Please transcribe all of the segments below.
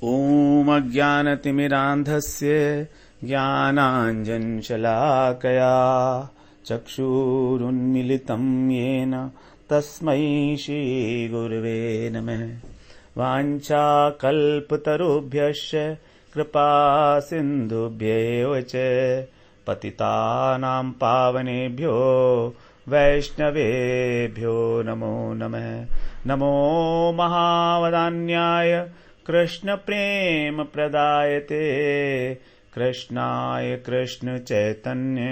ॐ अज्ञानतिमिरान्धस्य ज्ञानाञ्जनशलाकया चक्षुरुन्मीलितं येन तस्मै श्रीगुरवे नमः। वाञ्छाकल्पतरुभ्यश्च कृपासिन्धुभ्यैव च पतितानां पावनेभ्यो वैष्णवेभ्यो नमो नमः। नमो महावदान्याय कृष्णप्रेमप्रदायते कृष्णाय कृष्णचैतन्य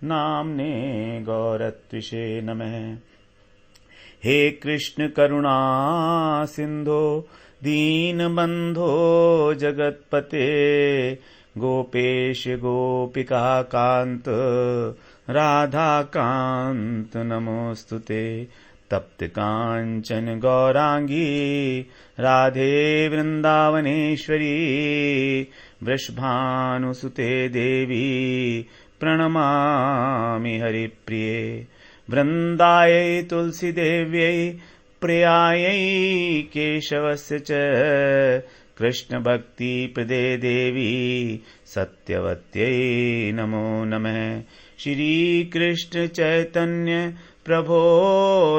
नाम्ने गौरत्विषे नमः। हे कृष्ण करुणा सिंधो दीनबंधो जगत्पते गोपेश गोपिका कांत राधा कांत नमोस्तुते। तप्त कांचन गौरांगी राधे वृंदावनेश्वरी वृषभानुसुते देवी प्रणमामि हरिप्रिये। वृंदायै तुलसी देव्यै प्रियायै केशवस्य च कृष्ण भक्ति प्रदे देवी सत्यवत्यै नमो नमः। श्री कृष्ण चैतन्य प्रभो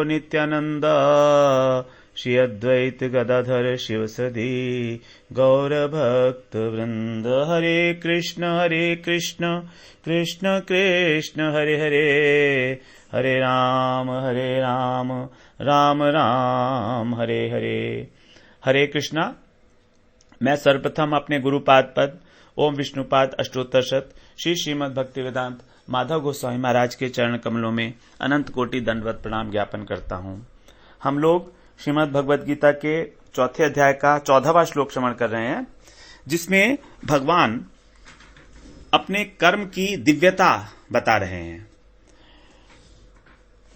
नित्यानंद श्री अद्वैत गदाधर शिवसदी गौरभक्त वृंद। हरे कृष्ण कृष्ण कृष्ण हरे हरे हरे राम राम राम हरे हरे। हरे कृष्णा। मैं सर्वप्रथम अपने गुरुपाद पद ओम विष्णुपाद अष्टोत्तर शत श्री श्रीमद् भक्ति वेदांत माधव गोस्वामी महाराज के चरण कमलों में अनंत कोटि दंडवत प्रणाम ज्ञापन करता हूँ। हम लोग श्रीमद् भगवद गीता के चौथे अध्याय का 14वां श्लोक श्रवण कर रहे हैं, जिसमें भगवान अपने कर्म की दिव्यता बता रहे हैं।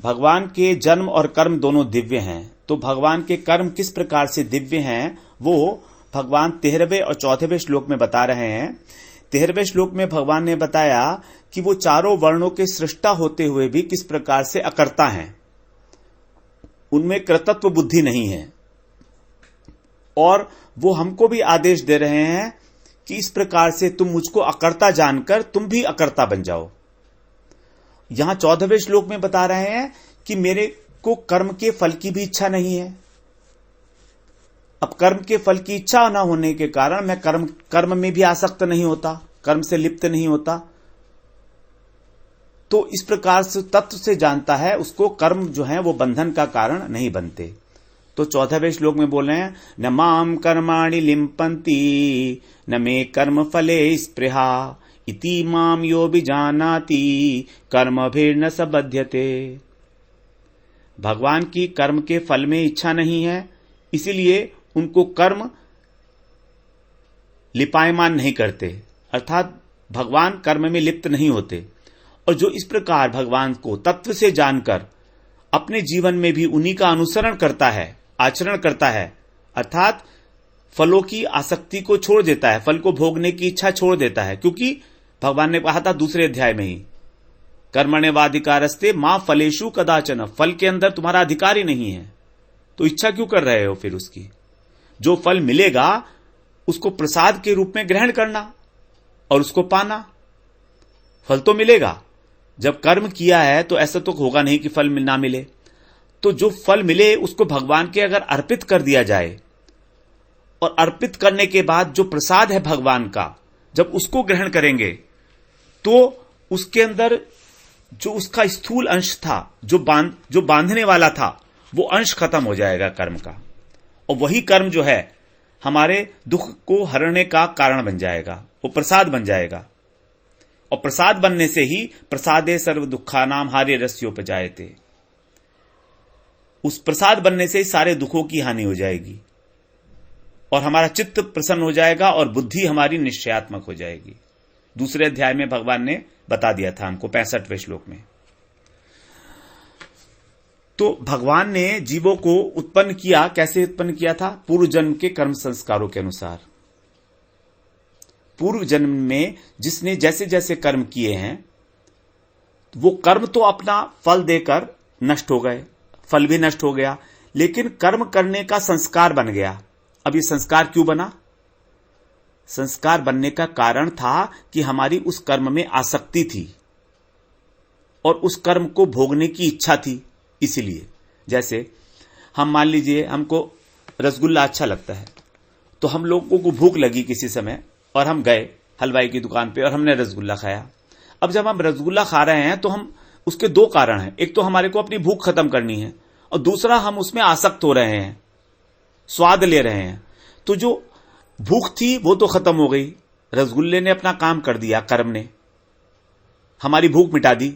भगवान के जन्म और कर्म दोनों दिव्य हैं, तो भगवान के कर्म किस प्रकार से दिव्य हैं वो भगवान 13वें और 14वें श्लोक में बता रहे हैं। 13वें श्लोक में भगवान ने बताया कि वो चारों वर्णों के सृष्टा होते हुए भी किस प्रकार से अकर्ता हैं, उनमें कृतत्व बुद्धि नहीं है, और वो हमको भी आदेश दे रहे हैं कि इस प्रकार से तुम मुझको अकर्ता जानकर तुम भी अकर्ता बन जाओ। यहां 14वें श्लोक में बता रहे हैं कि मेरे को कर्म के फल की भी इच्छा नहीं है। अब कर्म के फल की इच्छा न होने के कारण मैं कर्म में भी आसक्त नहीं होता, कर्म से लिप्त नहीं होता। तो इस प्रकार से तत्व से जानता है, उसको कर्म जो है वो बंधन का कारण नहीं बनते। तो 14वें श्लोक में बोल रहे हैं न माम कर्माणि लिम्पन्ति न मे कर्म फले स्पृहा इति माम यो विजानाति कर्मभिर्न स बध्यते। भगवान की कर्म के फल में इच्छा नहीं है, इसीलिए उनको कर्म लिपायमान नहीं करते, अर्थात भगवान कर्म में लिप्त नहीं होते। और जो इस प्रकार भगवान को तत्व से जानकर अपने जीवन में भी उन्हीं का अनुसरण करता है, आचरण करता है, अर्थात फलों की आसक्ति को छोड़ देता है, फल को भोगने की इच्छा छोड़ देता है। क्योंकि भगवान ने कहा था दूसरे अध्याय में ही कर्मण्येवाधिकारस्ते मां फलेषु कदाचन, फल के अंदर तुम्हारा अधिकार ही नहीं है, तो इच्छा क्यों कर रहे हो फिर उसकी? जो फल मिलेगा उसको प्रसाद के रूप में ग्रहण करना और उसको पाना। फल तो मिलेगा, जब कर्म किया है तो ऐसा तो होगा नहीं कि फल ना मिले। तो जो फल मिले उसको भगवान के अगर अर्पित कर दिया जाए, और अर्पित करने के बाद जो प्रसाद है भगवान का, जब उसको ग्रहण करेंगे तो उसके अंदर जो उसका स्थूल अंश था, जो बांधने वाला था, वो अंश खत्म हो जाएगा कर्म का, और वही कर्म जो है हमारे दुख को हरने का कारण बन जाएगा, वो प्रसाद बन जाएगा। और प्रसाद बनने से ही प्रसादे सर्व दुखानाम हारे रस्योपजायते, उस प्रसाद बनने से ही सारे दुखों की हानि हो जाएगी और हमारा चित्त प्रसन्न हो जाएगा और बुद्धि हमारी निश्चयात्मक हो जाएगी। दूसरे अध्याय में भगवान ने बता दिया था हमको 65वें श्लोक में। तो भगवान ने जीवों को उत्पन्न किया, कैसे उत्पन्न किया था? पूर्व जन्म के कर्म संस्कारों के अनुसार। पूर्व जन्म में जिसने जैसे जैसे कर्म किए हैं, वो कर्म तो अपना फल देकर नष्ट हो गए, फल भी नष्ट हो गया, लेकिन कर्म करने का संस्कार बन गया। अब ये संस्कार क्यों बना? संस्कार बनने का कारण था कि हमारी उस कर्म में आसक्ति थी और उस कर्म को भोगने की इच्छा थी। इसीलिए जैसे हम मान लीजिए हमको रसगुल्ला अच्छा लगता है, तो हम लोगों को भूख लगी किसी समय और हम गए हलवाई की दुकान पे और हमने रसगुल्ला खाया। अब जब हम रसगुल्ला खा रहे हैं तो हम उसके दो कारण हैं, एक तो हमारे को अपनी भूख खत्म करनी है और दूसरा हम उसमें आसक्त हो रहे हैं, स्वाद ले रहे हैं। तो जो भूख थी वो तो खत्म हो गई, रसगुल्ले ने अपना काम कर दिया, कर्म ने हमारी भूख मिटा दी,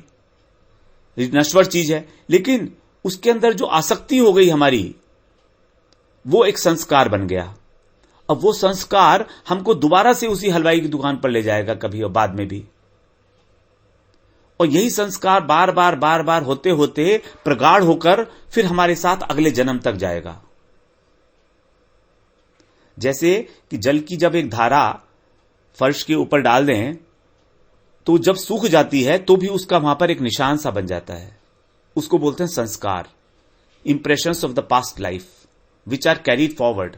नश्वर चीज है। लेकिन उसके अंदर जो आसक्ति हो गई हमारी, वो एक संस्कार बन गया। अब वो संस्कार हमको दोबारा से उसी हलवाई की दुकान पर ले जाएगा कभी और बाद में भी, और यही संस्कार बार बार होते होते प्रगाढ़ होकर फिर हमारे साथ अगले जन्म तक जाएगा। जैसे कि जल की जब एक धारा फर्श के ऊपर डाल दें तो जब सूख जाती है तो भी उसका वहां पर एक निशान सा बन जाता है, उसको बोलते हैं संस्कार, impressions of the past life which are carried forward.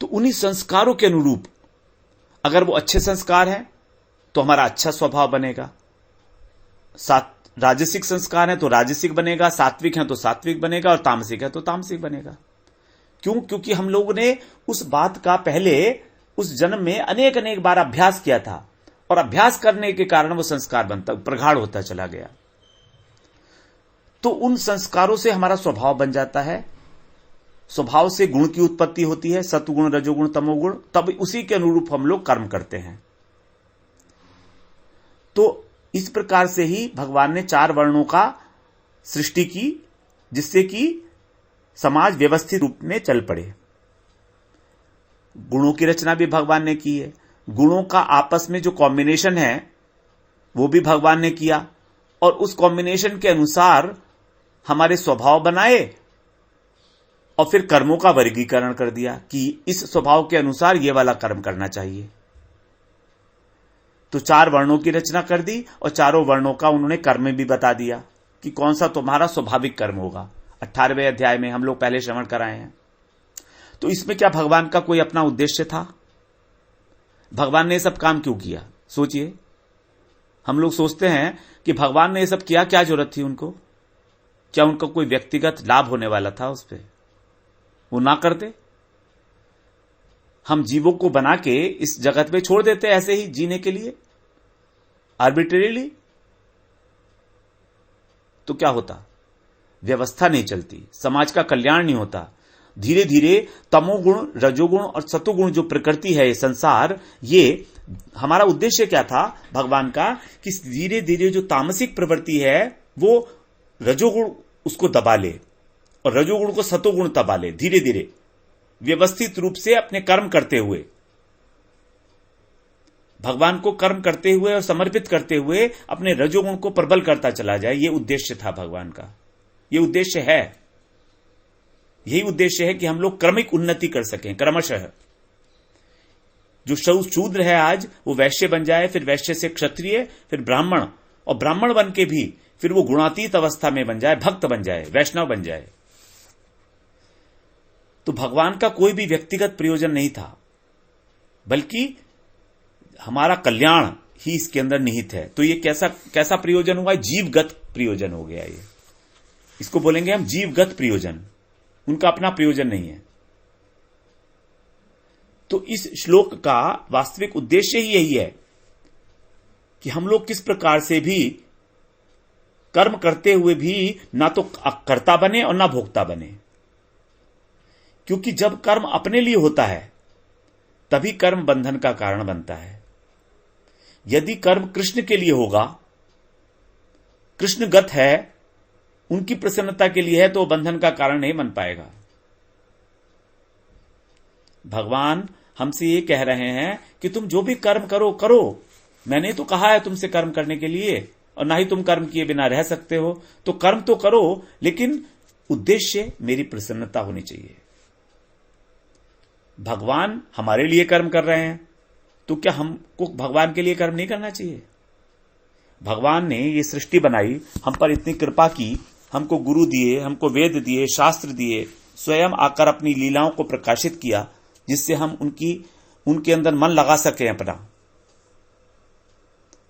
तो उन्हीं संस्कारों के अनुरूप अगर वो अच्छे संस्कार हैं तो हमारा अच्छा स्वभाव बनेगा, राजसिक संस्कार है तो राजसिक बनेगा, सात्विक है तो सात्विक बनेगा और तामसिक है तो तामसिक बनेगा। क्यों? क्योंकि हम लोगों ने उस बात का पहले उस जन्म में अनेक अनेक बार अभ्यास किया था और अभ्यास करने के कारण वो संस्कार बनता प्रगाढ़ होता चला गया। तो उन संस्कारों से हमारा स्वभाव बन जाता है, स्वभाव से गुण की उत्पत्ति होती है, सत्वगुण रजोगुण तमोगुण, तब उसी के अनुरूप हम लोग कर्म करते हैं। तो इस प्रकार से ही भगवान ने 4 वर्णों का सृष्टि की, जिससे कि समाज व्यवस्थित रूप में चल पड़े। गुणों की रचना भी भगवान ने की है, गुणों का आपस में जो कॉम्बिनेशन है वो भी भगवान ने किया, और उस कॉम्बिनेशन के अनुसार हमारे स्वभाव बनाए और फिर कर्मों का वर्गीकरण कर दिया कि इस स्वभाव के अनुसार ये वाला कर्म करना चाहिए। तो 4 वर्णों की रचना कर दी और चारों वर्णों का उन्होंने कर्म भी बता दिया कि कौन सा तुम्हारा स्वाभाविक कर्म होगा। 18वें अध्याय में हम लोग पहले श्रवण कराए हैं। तो इसमें क्या भगवान का कोई अपना उद्देश्य था? भगवान ने ये सब काम क्यों किया? सोचिए। हम लोग सोचते हैं कि भगवान ने ये सब किया, क्या जरूरत थी उनको? क्या उनका कोई व्यक्तिगत लाभ होने वाला था उस पर? वो ना करते। हम जीवों को बना के इस जगत में छोड़ देते ऐसे ही जीने के लिए आर्बिट्रेरीली, तो क्या होता? व्यवस्था नहीं चलती, समाज का कल्याण नहीं होता। धीरे धीरे तमोगुण रजोगुण और सतोगुण जो प्रकृति है, ये संसार, ये हमारा उद्देश्य क्या था भगवान का कि धीरे धीरे जो तामसिक प्रवृत्ति है वो रजोगुण उसको दबा ले और रजोगुण को सतोगुण दबा ले। धीरे धीरे व्यवस्थित रूप से अपने कर्म करते हुए, भगवान को कर्म करते हुए और समर्पित करते हुए अपने रजोगुण को प्रबल करता चला जाए। ये उद्देश्य था भगवान का, ये उद्देश्य है। यही उद्देश्य है कि हम लोग क्रमिक उन्नति कर सकें क्रमशः। जो शूद्र है आज वो वैश्य बन जाए, फिर वैश्य से क्षत्रिय, फिर ब्राह्मण, और ब्राह्मण बन के भी फिर वो गुणातीत अवस्था में बन जाए, भक्त बन जाए, वैष्णव बन जाए। तो भगवान का कोई भी व्यक्तिगत प्रयोजन नहीं था, बल्कि हमारा कल्याण ही इसके अंदर निहित है। तो ये कैसा प्रयोजन हुआ? जीवगत प्रयोजन हो गया। ये इसको बोलेंगे हम जीवगत प्रयोजन, उनका अपना प्रयोजन नहीं है। तो इस श्लोक का वास्तविक उद्देश्य ही यही है कि हम लोग किस प्रकार से भी कर्म करते हुए भी ना तो कर्ता बने और ना भोक्ता बने। क्योंकि जब कर्म अपने लिए होता है तभी कर्म बंधन का कारण बनता है। यदि कर्म कृष्ण के लिए होगा, कृष्णगत है, उनकी प्रसन्नता के लिए है, तो बंधन का कारण नहीं बन पाएगा। भगवान हमसे ये कह रहे हैं कि तुम जो भी कर्म करो करो, मैंने तो कहा है तुमसे कर्म करने के लिए, और ना ही तुम कर्म किए बिना रह सकते हो। तो कर्म तो करो, लेकिन उद्देश्य मेरी प्रसन्नता होनी चाहिए। भगवान हमारे लिए कर्म कर रहे हैं, तो क्या हमको भगवान के लिए कर्म नहीं करना चाहिए? भगवान ने ये सृष्टि बनाई, हम पर इतनी कृपा की, हमको गुरु दिए, हमको वेद दिए, शास्त्र दिए, स्वयं आकर अपनी लीलाओं को प्रकाशित किया, जिससे हम उनके अंदर मन लगा सकें अपना।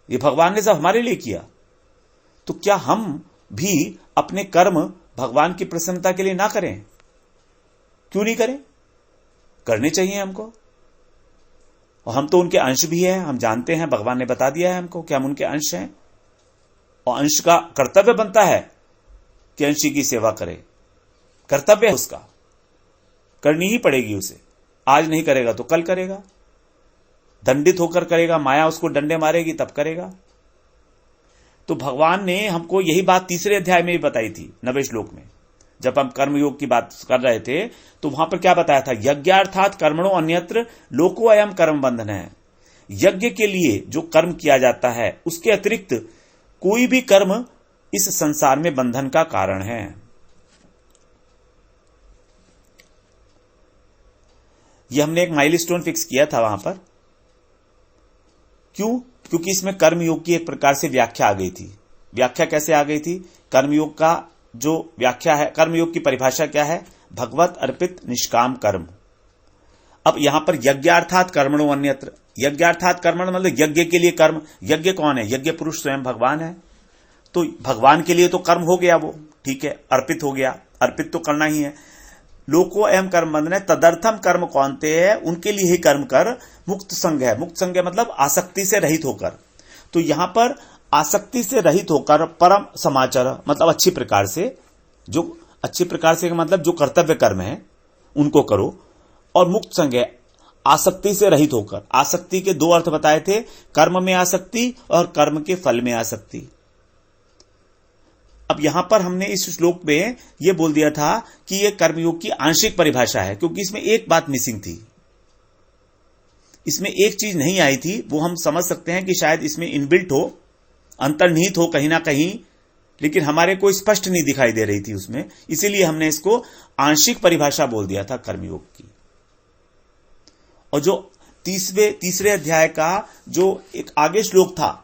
ये भगवान ने सब हमारे लिए किया, तो क्या हम भी अपने कर्म भगवान की प्रसन्नता के लिए ना करें? क्यों नहीं करें? करने चाहिए हमको। और हम तो उनके अंश भी हैं, हम जानते हैं, भगवान ने बता दिया है हमको कि हम उनके अंश हैं, और अंश का कर्तव्य बनता है कि अंशी की सेवा करे। कर्तव्य है उसका, करनी ही पड़ेगी उसे। आज नहीं करेगा तो कल करेगा, दंडित होकर करेगा, माया उसको डंडे मारेगी तब करेगा। तो भगवान ने हमको यही बात तीसरे अध्याय में भी बताई थी, 90वें श्लोक में, जब हम कर्मयोग की बात कर रहे थे तो वहां पर क्या बताया था? यज्ञार्थात कर्मणो अन्यत्र लोको अयम कर्म बंधन है। यज्ञ के लिए जो कर्म किया जाता है उसके अतिरिक्त कोई भी कर्म इस संसार में बंधन का कारण है। यह हमने एक माइलस्टोन फिक्स किया था वहां पर। क्यों? क्योंकि इसमें कर्मयोग की एक प्रकार से व्याख्या आ गई थी। व्याख्या कैसे आ गई थी? कर्मयोग का जो व्याख्या है, कर्मयोग की परिभाषा क्या है? भगवत अर्पित निष्काम कर्म। अब यहां पर यज्ञार्थात कर्मणो अन्यत्र, यज्ञार्थात कर्मण मतलब यज्ञ के लिए कर्म। यज्ञ कौन है? यज्ञ पुरुष स्वयं भगवान है। तो भगवान के लिए तो कर्म हो गया, वो ठीक है, अर्पित हो गया, अर्पित तो करना ही है। लोको अयम कर्म बंधन है, तदर्थम कर्म कौनते हैं, उनके लिए ही कर्म कर। मुक्त संग है, मुक्त संग है मतलब आसक्ति से रहित होकर। तो यहां पर आसक्ति से रहित होकर परम समाचार मतलब अच्छी प्रकार से, जो अच्छी प्रकार से मतलब जो कर्तव्य कर्म है उनको करो। और मुक्त संग है, आसक्ति से रहित होकर। आसक्ति के दो अर्थ बताए थे, कर्म में आसक्ति और कर्म के फल में आसक्ति। अब यहां पर हमने इस श्लोक में यह बोल दिया था कि यह कर्मयोग की आंशिक परिभाषा है, क्योंकि इसमें एक बात मिसिंग थी, इसमें एक चीज नहीं आई थी। वो हम समझ सकते हैं कि शायद इसमें इनबिल्ट हो, अंतर्निहित हो कहीं ना कहीं, लेकिन हमारे को स्पष्ट नहीं दिखाई दे रही थी उसमें, इसीलिए हमने इसको आंशिक परिभाषा बोल दिया था कर्मयोग की। और जो तीसरे अध्याय का जो एक आगे श्लोक था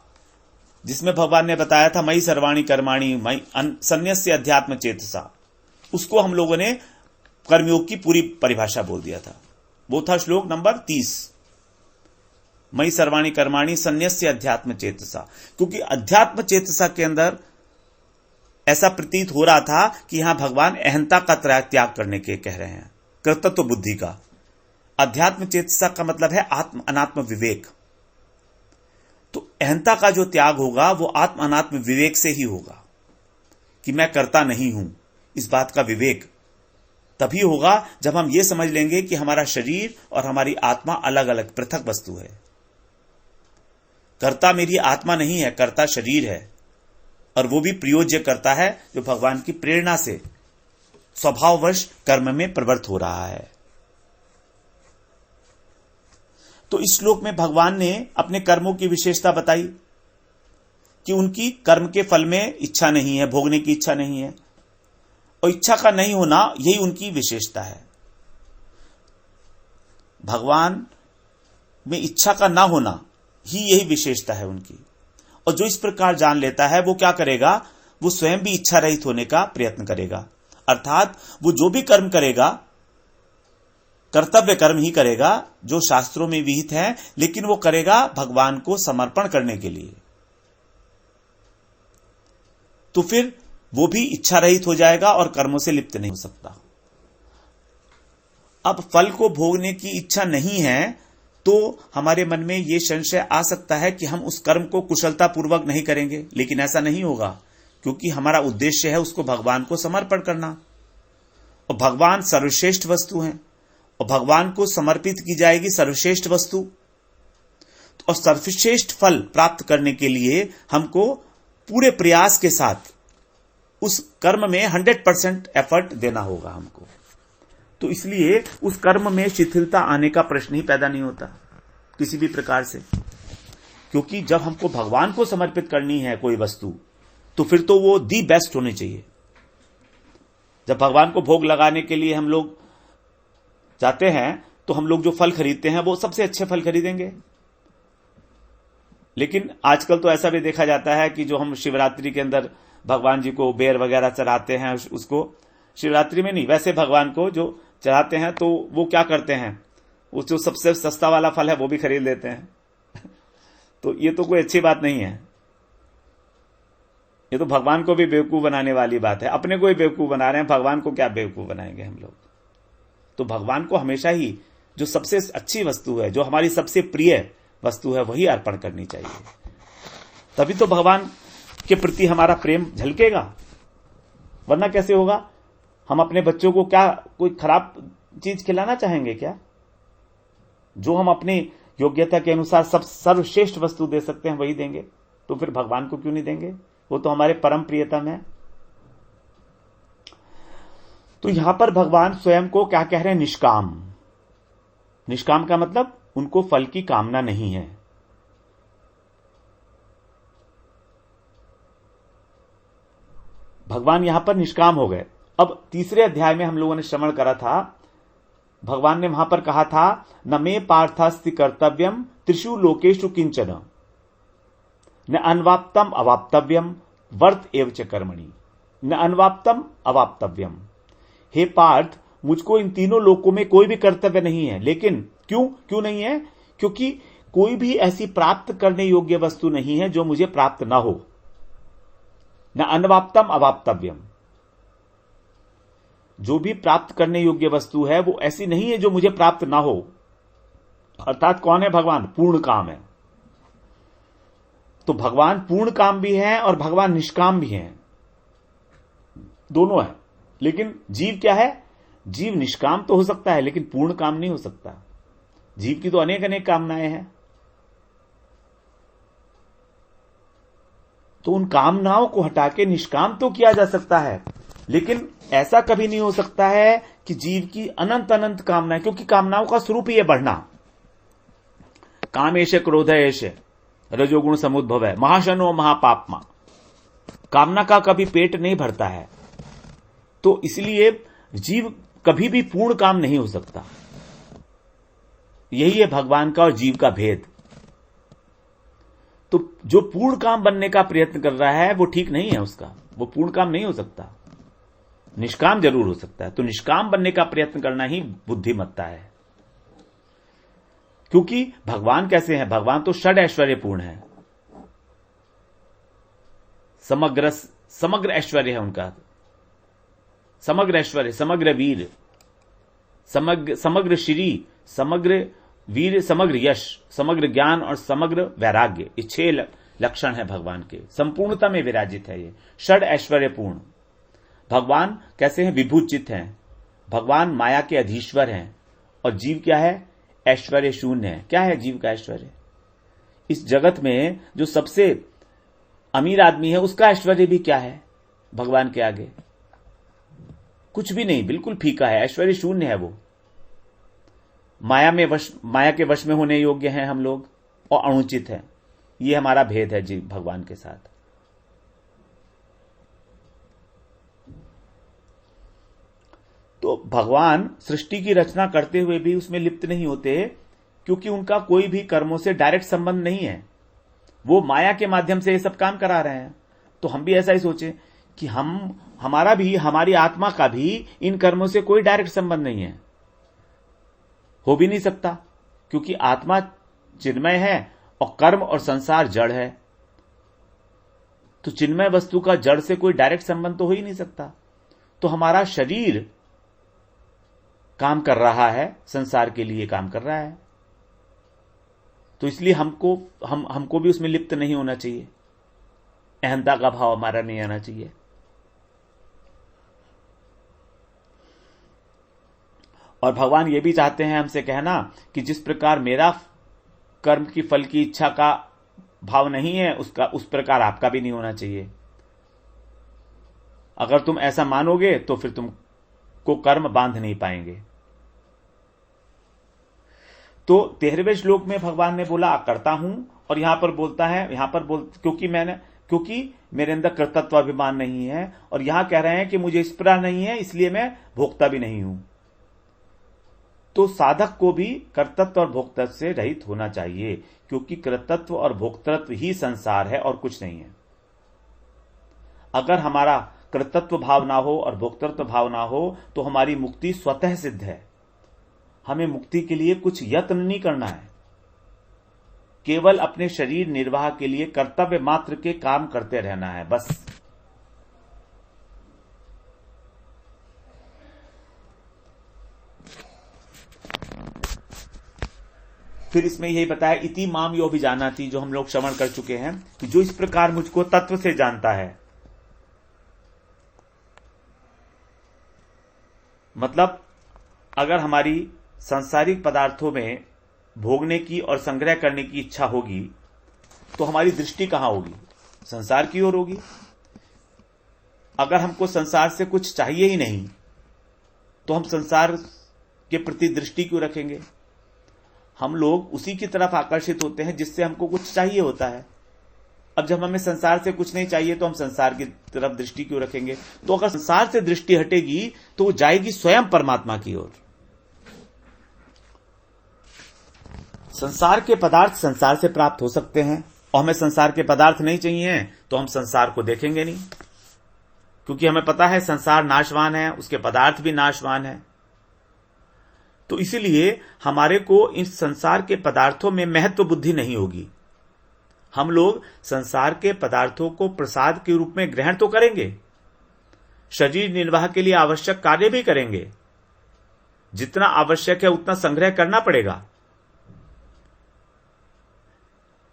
जिसमें भगवान ने बताया था मयि सर्वाणि कर्माणि मयि संन्यस्य अध्यात्म चेतसा, उसको हम लोगों ने कर्मयोग की पूरी परिभाषा बोल दिया था। वो था श्लोक नंबर 30, मयि सर्वाणि कर्माणि संन्यस्य अध्यात्म चेतसा। क्योंकि अध्यात्म चेतसा के अंदर ऐसा प्रतीत हो रहा था कि यहां भगवान अहंता का त्याग करने के कह रहे हैं, कर्तृत्व बुद्धि का। अध्यात्म चेतसा का मतलब है आत्म अनात्म विवेक। तो अहंता का जो त्याग होगा वो आत्म अनात्म विवेक से ही होगा, कि मैं करता नहीं हूं, इस बात का विवेक तभी होगा जब हम ये समझ लेंगे कि हमारा शरीर और हमारी आत्मा अलग अलग पृथक वस्तु है। कर्ता मेरी आत्मा नहीं है, कर्ता शरीर है, और वो भी प्रयोज्य करता है जो भगवान की प्रेरणा से स्वभाववश कर्म में प्रवृत्त हो रहा है। तो इस श्लोक में भगवान ने अपने कर्मों की विशेषता बताई कि उनकी कर्म के फल में इच्छा नहीं है, भोगने की इच्छा नहीं है, और इच्छा का नहीं होना यही उनकी विशेषता है। भगवान में इच्छा का ना होना ही यही विशेषता है उनकी। और जो इस प्रकार जान लेता है वो क्या करेगा? वो स्वयं भी इच्छा रहित होने का प्रयत्न करेगा। अर्थात वो जो भी कर्म करेगा कर्तव्य कर्म ही करेगा जो शास्त्रों में विहित है, लेकिन वो करेगा भगवान को समर्पण करने के लिए। तो फिर वो भी इच्छा रहित हो जाएगा और कर्मों से लिप्त नहीं हो सकता। अब फल को भोगने की इच्छा नहीं है तो हमारे मन में यह संशय आ सकता है कि हम उस कर्म को कुशलता पूर्वक नहीं करेंगे, लेकिन ऐसा नहीं होगा, क्योंकि हमारा उद्देश्य है उसको भगवान को समर्पण करना। और भगवान सर्वश्रेष्ठ वस्तु हैं, और भगवान को समर्पित की जाएगी सर्वश्रेष्ठ वस्तु। और सर्वश्रेष्ठ फल प्राप्त करने के लिए हमको पूरे प्रयास के साथ उस कर्म में 100% एफर्ट देना होगा हमको। तो इसलिए उस कर्म में शिथिलता आने का प्रश्न ही पैदा नहीं होता किसी भी प्रकार से, क्योंकि जब हमको भगवान को समर्पित करनी है कोई वस्तु तो फिर तो वो दी बेस्ट होनी चाहिए। जब भगवान को भोग लगाने के लिए हम लोग जाते हैं तो हम लोग जो फल खरीदते हैं वो सबसे अच्छे फल खरीदेंगे। लेकिन आजकल तो ऐसा भी देखा जाता है कि जो हम शिवरात्रि के अंदर भगवान जी को बेर वगैरह चढ़ाते हैं, उसको शिवरात्रि में नहीं, वैसे भगवान को जो चढ़ाते हैं, तो वो क्या करते हैं, वो जो सबसे सस्ता वाला फल है वो भी खरीद लेते हैं। तो ये तो कोई अच्छी बात नहीं है। ये तो भगवान को भी बेवकूफ बनाने वाली बात है। अपने को ही बेवकूफ बना रहे हैं, भगवान को क्या बेवकूफ बनाएंगे हम लोग। तो भगवान को हमेशा ही जो सबसे अच्छी वस्तु है, जो हमारी सबसे प्रिय वस्तु है, वही अर्पण करनी चाहिए। तभी तो भगवान के प्रति हमारा प्रेम झलकेगा, वरना कैसे होगा। हम अपने बच्चों को क्या कोई खराब चीज खिलाना चाहेंगे क्या? जो हम अपनी योग्यता के अनुसार सब सर्वश्रेष्ठ वस्तु दे सकते हैं वही देंगे, तो फिर भगवान को क्यों नहीं देंगे? वो तो हमारे परम प्रियतम है। तो यहां पर भगवान स्वयं को क्या कह रहे हैं? निष्काम। निष्काम का मतलब उनको फल की कामना नहीं है। भगवान यहां पर निष्काम हो गए। अब तीसरे अध्याय में हम लोगों ने श्रवण करा था, भगवान ने वहां पर कहा था, न मे पार्थास्ति कर्तव्यम त्रिषु लोकेषु किंचन न अनवाप्तम अवाप्तव्यम वर्त एव च कर्मणि। न अनवाप्तम अवाप्तव्यम, हे पार्थ, मुझको इन तीनों लोकों में कोई भी कर्तव्य नहीं है। लेकिन क्यों नहीं है? क्योंकि कोई भी ऐसी प्राप्त करने योग्य वस्तु नहीं है जो मुझे प्राप्त ना हो। न अनवाप्तम अवाप्तव्यम, जो भी प्राप्त करने योग्य वस्तु है वो ऐसी नहीं है जो मुझे प्राप्त ना हो। अर्थात कौन है भगवान? पूर्ण काम है। तो भगवान पूर्ण काम भी है और भगवान निष्काम भी है, दोनों है। लेकिन जीव क्या है? जीव निष्काम तो हो सकता है लेकिन पूर्ण काम नहीं हो सकता। जीव की तो अनेक अनेक कामनाएं हैं। तो उन कामनाओं को हटा के निष्काम तो किया जा सकता है, लेकिन ऐसा कभी नहीं हो सकता है कि जीव की अनंत अनंत कामनाएं, क्योंकि कामनाओं का स्वरूप ही है बढ़ना। कामेश क्रोध एश रजोगुण समुद्भव है, महाशनो महापापमा। कामना का कभी पेट नहीं भरता है। तो इसलिए जीव कभी भी पूर्ण काम नहीं हो सकता। यही है भगवान का और जीव का भेद। तो जो पूर्ण काम बनने का प्रयत्न कर रहा है वो ठीक नहीं है, उसका वो पूर्ण काम नहीं हो सकता। निष्काम जरूर हो सकता है। तो निष्काम बनने का प्रयत्न करना ही बुद्धिमत्ता है। क्योंकि भगवान कैसे हैं? भगवान तो षड ऐश्वर्य पूर्ण है, समग्र ऐश्वर्य है उनका। समग्र ऐश्वर्य, समग्र वीर, समग्र श्री, समग्र वीर, समग्र यश, समग्र ज्ञान और समग्र वैराग्य, ये 6 लक्षण है भगवान के। संपूर्णता में विराजित है ये षड ऐश्वर्य पूर्ण। भगवान कैसे हैं? विभूचित हैं। भगवान माया के अधीश्वर हैं। और जीव क्या है? ऐश्वर्य शून्य है। क्या है जीव का ऐश्वर्य? इस जगत में जो सबसे अमीर आदमी है उसका ऐश्वर्य भी क्या है भगवान के आगे? कुछ भी नहीं, बिल्कुल फीका है, ऐश्वर्य शून्य है वो। माया के वश में होने योग्य हैं हम लोग और अनुचित है। ये हमारा भेद है जी भगवान के साथ। तो भगवान सृष्टि की रचना करते हुए भी उसमें लिप्त नहीं होते, क्योंकि उनका कोई भी कर्मों से डायरेक्ट संबंध नहीं है। वो माया के माध्यम से ये सब काम करा रहे हैं। तो हम भी ऐसा ही सोचें कि हमारा भी, हमारी आत्मा का भी इन कर्मों से कोई डायरेक्ट संबंध नहीं है, हो भी नहीं सकता, क्योंकि आत्मा चिन्मय है और कर्म और संसार जड़ है। तो चिन्मय वस्तु का जड़ से कोई डायरेक्ट संबंध तो हो ही नहीं सकता। तो हमारा शरीर काम कर रहा है, संसार के लिए काम कर रहा है। तो इसलिए हमको भी उसमें लिप्त नहीं होना चाहिए। अहंता का भाव हमारा नहीं आना चाहिए। और भगवान ये भी चाहते हैं हमसे कहना कि जिस प्रकार मेरा कर्म की फल की इच्छा का भाव नहीं है, उस प्रकार आपका भी नहीं होना चाहिए। अगर तुम ऐसा मानोगे तो फिर तुमको कर्म बांध नहीं पाएंगे। तो 13वें श्लोक में भगवान ने बोला करता हूं, और यहां पर बोलता है, क्योंकि मेरे अंदर कर्तत्वाभिमान नहीं है, और यहां कह रहे हैं कि मुझे स्पृहा नहीं है, इसलिए मैं भोक्ता भी नहीं हूं। तो साधक को भी कर्तत्व और भोक्तत्व से रहित होना चाहिए, क्योंकि कर्तत्व और भोक्तृत्व ही संसार है और कुछ नहीं है। अगर हमारा कर्तत्व भाव ना हो और भोक्तृत्व भाव ना हो तो हमारी मुक्ति स्वतः सिद्ध है। हमें मुक्ति के लिए कुछ यत्न नहीं करना है, केवल अपने शरीर निर्वाह के लिए कर्तव्य मात्र के काम करते रहना है, बस। फिर इसमें यही बताया, इति माम यो भी जाना थी, जो हम लोग श्रवण कर चुके हैं, कि जो इस प्रकार मुझको तत्व से जानता है, मतलब अगर हमारी सांसारिक पदार्थों में भोगने की और संग्रह करने की इच्छा होगी तो हमारी दृष्टि कहां होगी? संसार की ओर होगी। अगर हमको संसार से कुछ चाहिए ही नहीं तो हम संसार के प्रति दृष्टि क्यों रखेंगे? हम लोग उसी की तरफ आकर्षित होते हैं जिससे हमको कुछ चाहिए होता है। अब जब हमें संसार से कुछ नहीं चाहिए तो हम संसार की तरफ दृष्टि क्यों रखेंगे? तो अगर संसार से दृष्टि हटेगी तो वो जाएगी स्वयं परमात्मा की ओर। संसार के पदार्थ संसार से प्राप्त हो सकते हैं, और हमें संसार के पदार्थ नहीं चाहिए तो हम संसार को देखेंगे नहीं, क्योंकि हमें पता है संसार नाशवान है, उसके पदार्थ भी नाशवान है। तो इसीलिए हमारे को इन संसार के पदार्थों में महत्व बुद्धि नहीं होगी। हम लोग संसार के पदार्थों को प्रसाद के रूप में ग्रहण तो करेंगे, शरीर निर्वाह के लिए आवश्यक कार्य भी करेंगे, जितना आवश्यक है उतना संग्रह करना पड़ेगा,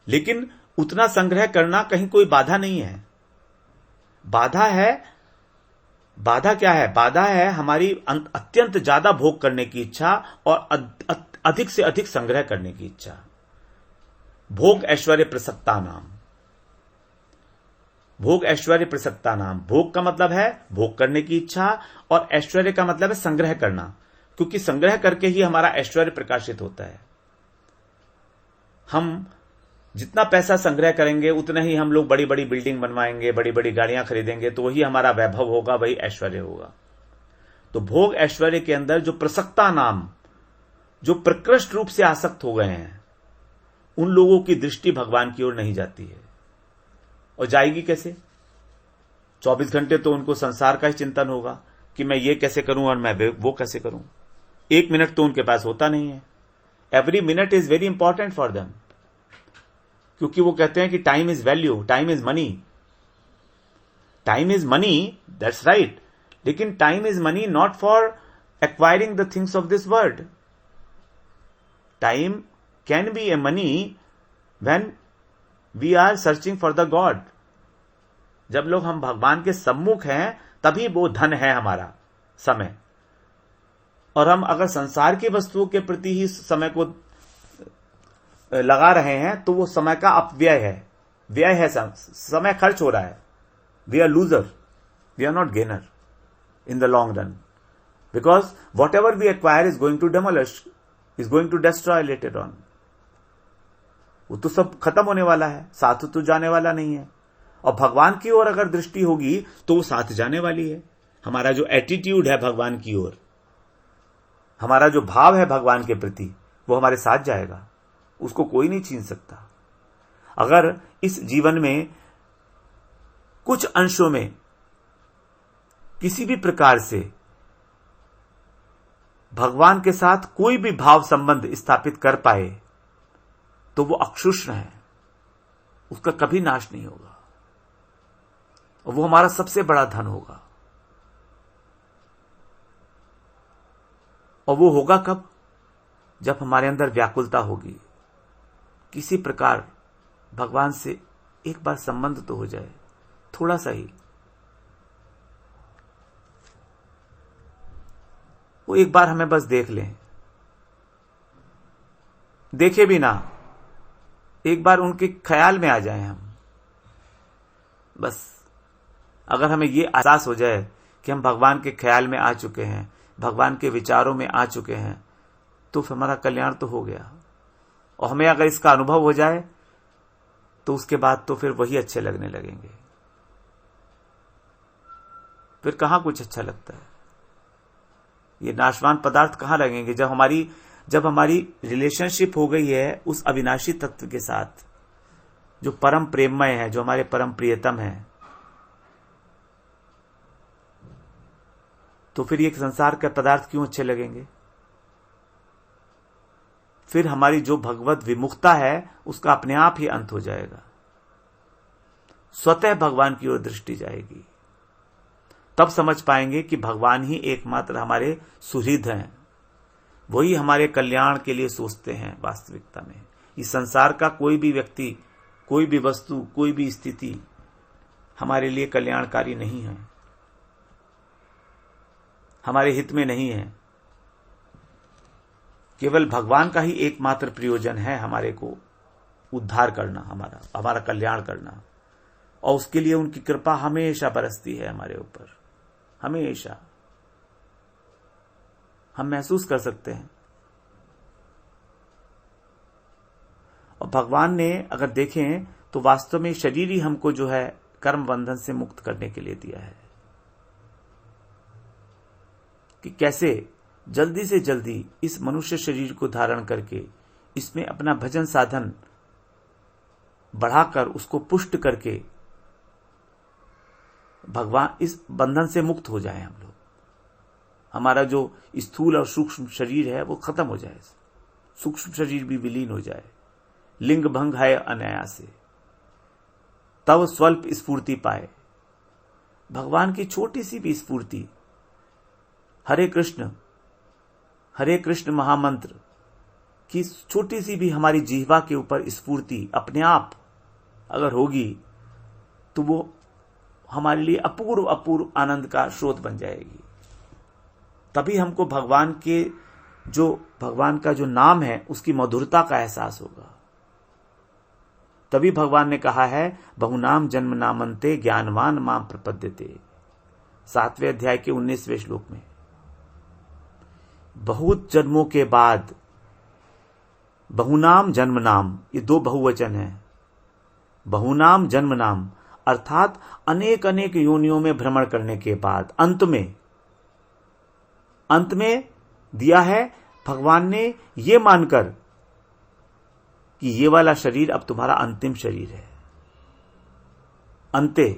लेकिन उतना संग्रह करना कहीं कोई बाधा नहीं है। बाधा क्या है? बाधा है हमारी अत्यंत ज्यादा भोग करने की इच्छा और अधिक से अधिक संग्रह करने की इच्छा। भोग ऐश्वर्य प्रसक्ता नाम, भोग ऐश्वर्य प्रसक्ता नाम। भोग का मतलब है भोग करने की इच्छा, और ऐश्वर्य का मतलब है संग्रह करना, क्योंकि संग्रह करके ही हमारा ऐश्वर्य प्रकाशित होता है। हम जितना पैसा संग्रह करेंगे उतना ही हम लोग बड़ी बड़ी बिल्डिंग बनवाएंगे, बड़ी बड़ी गाड़ियां खरीदेंगे, तो वही हमारा वैभव होगा, वही ऐश्वर्य होगा। तो भोग ऐश्वर्य के अंदर जो प्रसक्ता नाम, जो प्रकृष्ट रूप से आसक्त हो गए हैं, उन लोगों की दृष्टि भगवान की ओर नहीं जाती है। और जाएगी कैसे? 24 घंटे तो उनको संसार का ही चिंतन होगा कि मैं ये कैसे करूं और मैं वो कैसे करूं। 1 मिनट तो उनके पास होता नहीं है। Every minute is very important for them, क्योंकि वो कहते हैं कि time is value, time is money. Time is money, that's right, लेकिन time is money not for acquiring the things of this world. Time can be a money when we are searching for the God. जब लोग हम भगवान के सम्मुख हैं तभी वो धन है हमारा समय। और हम अगर संसार की वस्तुओं के प्रति ही समय को लगा रहे हैं तो वो समय का अपव्यय है, व्यय है, समय खर्च हो रहा है। We are loser, we are not gainer in the long run, because whatever we acquire is going to demolish, is going to destroy later on. वो तो सब खत्म होने वाला है, साथ तो जाने वाला नहीं है। और भगवान की ओर अगर दृष्टि होगी तो वो साथ जाने वाली है। हमारा जो एटीट्यूड है भगवान की ओर, हमारा जो भाव है भगवान के प्रति, वो हमारे साथ जाएगा, उसको कोई नहीं छीन सकता। अगर इस जीवन में कुछ अंशों में किसी भी प्रकार से भगवान के साथ कोई भी भाव संबंध स्थापित कर पाए तो वो अक्षुष्ण है, उसका कभी नाश नहीं होगा, और वो हमारा सबसे बड़ा धन होगा। और वो होगा कब? जब हमारे अंदर व्याकुलता होगी, किसी प्रकार भगवान से एक बार संबंध तो हो जाए, थोड़ा सा ही। वो एक बार हमें बस देख लें, देखे भी ना, एक बार उनके ख्याल में आ जाए हम, बस। अगर हमें ये एहसास हो जाए कि हम भगवान के ख्याल में आ चुके हैं, भगवान के विचारों में आ चुके हैं, तो फिर हमारा कल्याण तो हो गया। और हमें अगर इसका अनुभव हो जाए तो उसके बाद तो फिर वही अच्छे लगने लगेंगे। फिर कहां कुछ अच्छा लगता है? ये नाशवान पदार्थ कहां लगेंगे? जब हमारी रिलेशनशिप हो गई है उस अविनाशी तत्व के साथ, जो परम प्रेममय है, जो हमारे परम प्रियतम है, तो फिर ये संसार के पदार्थ क्यों अच्छे लगेंगे? फिर हमारी जो भगवत विमुखता है उसका अपने आप ही अंत हो जाएगा। स्वतः भगवान की ओर दृष्टि जाएगी। तब समझ पाएंगे कि भगवान ही एकमात्र हमारे सुहृद हैं, वही हमारे कल्याण के लिए सोचते हैं। वास्तविकता में इस संसार का कोई भी व्यक्ति, कोई भी वस्तु, कोई भी स्थिति हमारे लिए कल्याणकारी नहीं है, हमारे हित में नहीं है। केवल भगवान का ही एकमात्र प्रयोजन है हमारे को उद्धार करना, हमारा कल्याण करना, और उसके लिए उनकी कृपा हमेशा बरसती है हमारे ऊपर, हमेशा हम महसूस कर सकते हैं। और भगवान ने अगर देखें तो वास्तव में शरीर ही हमको जो है कर्म बंधन से मुक्त करने के लिए दिया है, कि कैसे जल्दी से जल्दी इस मनुष्य शरीर को धारण करके इसमें अपना भजन साधन बढ़ाकर उसको पुष्ट करके भगवान इस बंधन से मुक्त हो जाए। हम लोग, हमारा जो स्थूल और सूक्ष्म शरीर है वो खत्म हो जाए, सूक्ष्म शरीर भी विलीन हो जाए, लिंग भंग है अनायासे, तब स्वल्प स्फूर्ति पाए। भगवान की छोटी सी भी स्फूर्ति, हरे कृष्ण महामंत्र की छोटी सी भी हमारी जिह्वा के ऊपर स्फूर्ति अपने आप अगर होगी तो वो हमारे लिए अपूर्व आनंद का स्रोत बन जाएगी। तभी हमको भगवान का जो नाम है उसकी मधुरता का एहसास होगा। तभी भगवान ने कहा है, बहुनाम जन्म नामन्ते ज्ञानवान मां प्रपद्यते, 7वें अध्याय के 19वें श्लोक में। बहुत जन्मों के बाद, बहुनाम जन्म नाम, ये 2 बहुवचन है। बहुनाम जन्म नाम अर्थात अनेक अनेक योनियों में भ्रमण करने के बाद अंत में दिया है भगवान ने ये मानकर कि ये वाला शरीर अब तुम्हारा अंतिम शरीर है। अंते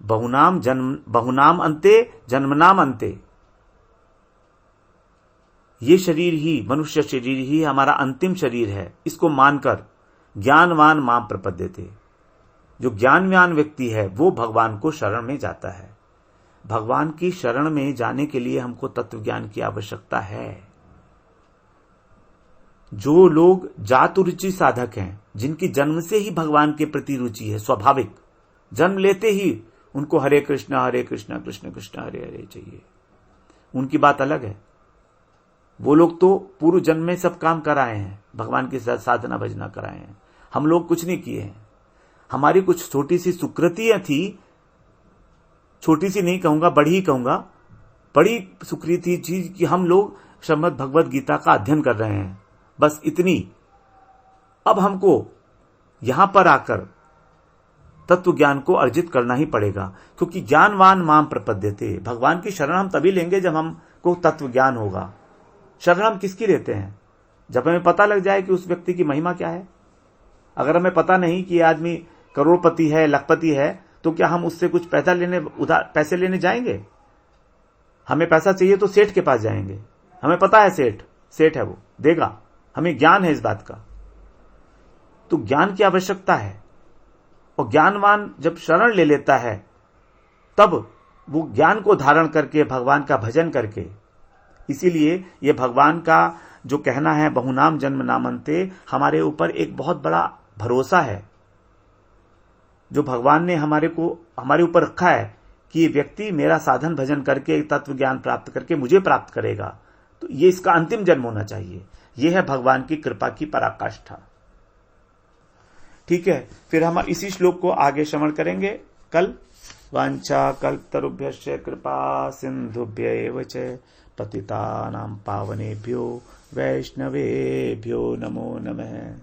बहुनाम अंते जन्मनाम अंते, ये शरीर ही, मनुष्य शरीर ही हमारा अंतिम शरीर है। इसको मानकर ज्ञानवान मां प्रपद्यते, जो ज्ञानवान व्यक्ति है वो भगवान को शरण में जाता है। भगवान की शरण में जाने के लिए हमको तत्व ज्ञान की आवश्यकता है। जो लोग जातु रुचि साधक हैं, जिनकी जन्म से ही भगवान के प्रति रुचि है, स्वाभाविक, जन्म लेते ही उनको हरे कृष्णा कृष्ण कृष्ण हरे हरे चाहिए, उनकी बात अलग है। वो लोग तो पूर्व जन्म में सब काम कराए हैं, भगवान की साधना भजना कराए हैं। हम लोग कुछ नहीं किए हैं। हमारी कुछ छोटी सी सुकृतियां थी, छोटी सी नहीं कहूंगा, बड़ी ही कहूंगा, बड़ी सुकृति थी कि हम लोग श्रीमद् भगवत गीता का अध्ययन कर रहे हैं, बस इतनी। अब हमको यहां पर आकर तत्व ज्ञान को अर्जित करना ही पड़ेगा, क्योंकि ज्ञानवान मां प्रपद्यते, भगवान की शरण हम तभी लेंगे जब हमको तत्व ज्ञान होगा। शरण हम किसकी लेते हैं? जब हमें पता लग जाए कि उस व्यक्ति की महिमा क्या है। अगर हमें पता नहीं कि आदमी करोड़पति है, लखपति है, तो क्या हम उससे कुछ पैसे लेने जाएंगे? हमें पैसा चाहिए तो सेठ के पास जाएंगे, हमें पता है सेठ है, वो देगा, हमें ज्ञान है इस बात का। तो ज्ञान की आवश्यकता है, और ज्ञानवान जब शरण ले लेता है तब वो ज्ञान को धारण करके भगवान का भजन करके, इसीलिए ये भगवान का जो कहना है बहुनाम जन्म नामन्ते, हमारे ऊपर एक बहुत बड़ा भरोसा है जो भगवान ने हमारे ऊपर रखा है कि ये व्यक्ति मेरा साधन भजन करके तत्व ज्ञान प्राप्त करके मुझे प्राप्त करेगा, तो ये इसका अंतिम जन्म होना चाहिए। ये है भगवान की कृपा की पराकाष्ठा। ठीक है, फिर हम इसी श्लोक को आगे श्रवण करेंगे कल। वांछा कल्पतरुभ्यश्च कृपा सिंधुभ्य एव च पतितानां पावनेभ्यो वैष्णवेभ्यो नमो नमः।